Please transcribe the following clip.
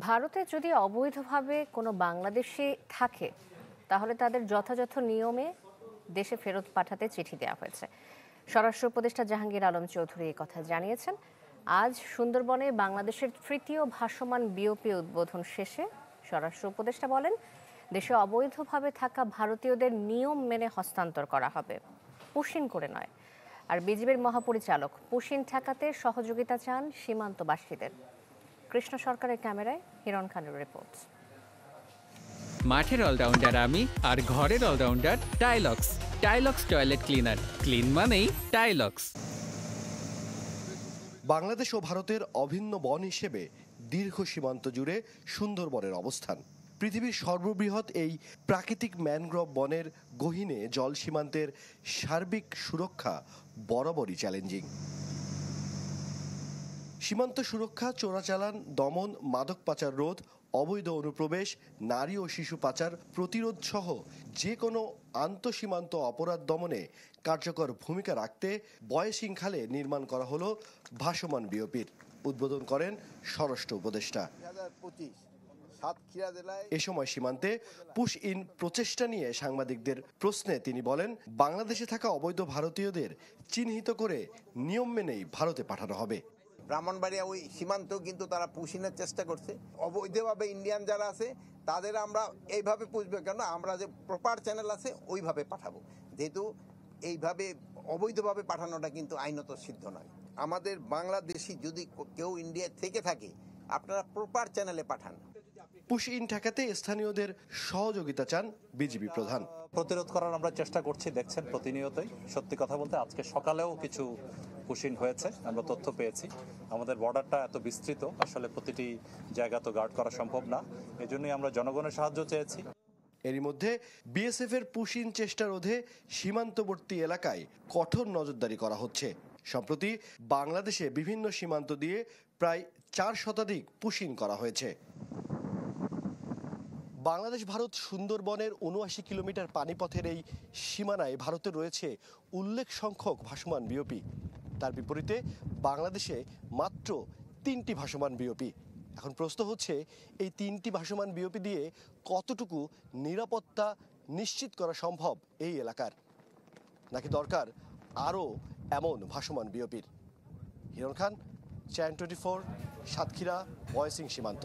ভারতে যদি অবৈধভাবে কোনো বাংলাদেশি থাকে তাহলে তাদের যথাযথ নিয়মে দেশে ফেরত পাঠাতে চিঠি দেওয়া হয়েছে। স্বরাষ্ট্র উপদেষ্টা জাহাঙ্গীর আলম চৌধুরী এই কথা জানিয়েছেন। আজ সুন্দরবনে বাংলাদেশের তৃতীয় ভাসমান বিওপি উদ্বোধন শেষে স্বরাষ্ট্র উপদেষ্টা বলেন, দেশে অবৈধভাবে থাকা ভারতীয়দের নিয়ম মেনে হস্তান্তর করা হবে, পুশিন করে নয়। আর বিজিবির মহাপরিচালক পুশিন ঠেকাতে সহযোগিতা চান সীমান্তবাসীদের। কৃষ্ণ সরকারের ক্যামেরায় হিরণ খানের রিপোর্ট। মাঠের অলরাউন্ডার আমি, আর ঘরের allrounder Tylox. Tylox toilet cleaner, clean মানেই টাইলক্স। বাংলাদেশ ও ভারতের অভিন্ন বন হিসেবে দীর্ঘ সীমান্ত জুড়ে সুন্দরবনের অবস্থান। পৃথিবীর সর্ববৃহৎ এই প্রাকৃতিক ম্যানগ্রোভ বনের গহীনে জল সীমান্তের সার্বিক সুরক্ষা বরাবরই চ্যালেঞ্জিং। সীমান্ত সুরক্ষা, চোরাচালান দমন, মাদক পাচার রোধ, অবৈধ অনুপ্রবেশ, নারী ও শিশু পাচার প্রতিরোধ সহ যে কোনো আন্তঃসীমান্ত অপরাধ দমনে কার্যকর ভূমিকা রাখতে বয়সিংখালে নির্মাণ করা হলো ভাসমান বিওপির উদ্বোধন করেন স্বরাষ্ট্র উপদেষ্টা। এ সময় সীমান্তে পুশ ইন প্রচেষ্টা নিয়ে সাংবাদিকদের প্রশ্নে তিনি বলেন, বাংলাদেশে থাকা অবৈধ ভারতীয়দের চিহ্নিত করে নিয়ম মেনেই ভারতে পাঠানো হবে। ব্রাহ্মণবাড়িয়া ওই সীমান্ত কিন্তু তারা পুষিনের চেষ্টা করছে। অবৈধভাবে ইন্ডিয়ান যারা আছে তাদের আমরা এইভাবে পুষবো কেন, আমরা যে প্রপার চ্যানেল আছে ওইভাবে পাঠাবো। যেহেতু এইভাবে অবৈধভাবে পাঠানোটা কিন্তু আইনত সিদ্ধ নয়। আমাদের বাংলাদেশি যদি কেউ ইন্ডিয়া থেকে থাকে, আপনারা প্রপার চ্যানেলে পাঠান। পুশ ইন ঠেকাতে স্থানীয়দের সহযোগিতা চান বিজিবি প্রধান। প্রতিরোধ করার আমরা চেষ্টা করছি, দেখছেন প্রতিনিয়তই। সত্যি কথা বলতে আজকে সকালেও কিছু পুশিন হয়েছে, আমরা তথ্য পেয়েছি। আমাদের বর্ডারটা এত বিস্তৃত, আসলে প্রতিটি জায়গা তো গার্ড করা সম্ভব না, এজন্যই আমরা জনগণের সাহায্য চেয়েছি। এরই মধ্যে বিএসএফ এর পুশিন চেষ্টা রোধে সীমান্তবর্তী এলাকায় কঠোর নজরদারি করা হচ্ছে। সম্প্রতি বাংলাদেশে বিভিন্ন সীমান্ত দিয়ে প্রায় 4 শতাধিক পুশিন করা হয়েছে। বাংলাদেশ ভারত সুন্দরবনের ৭৯ কিলোমিটার পানিপথের এই সীমানায় ভারতে রয়েছে উল্লেখ সংখ্যক ভাসমান বিওপি। তার বিপরীতে বাংলাদেশে মাত্র 3টি ভাসমান বিওপি। এখন প্রশ্ন হচ্ছে, এই 3টি ভাসমান বিওপি দিয়ে কতটুকু নিরাপত্তা নিশ্চিত করা সম্ভব এই এলাকার, নাকি দরকার আরও এমন ভাসমান বিওপির? হিরণ খান, চ্যানেল 24, সাতক্ষীরা, বয়সিং সীমান্ত।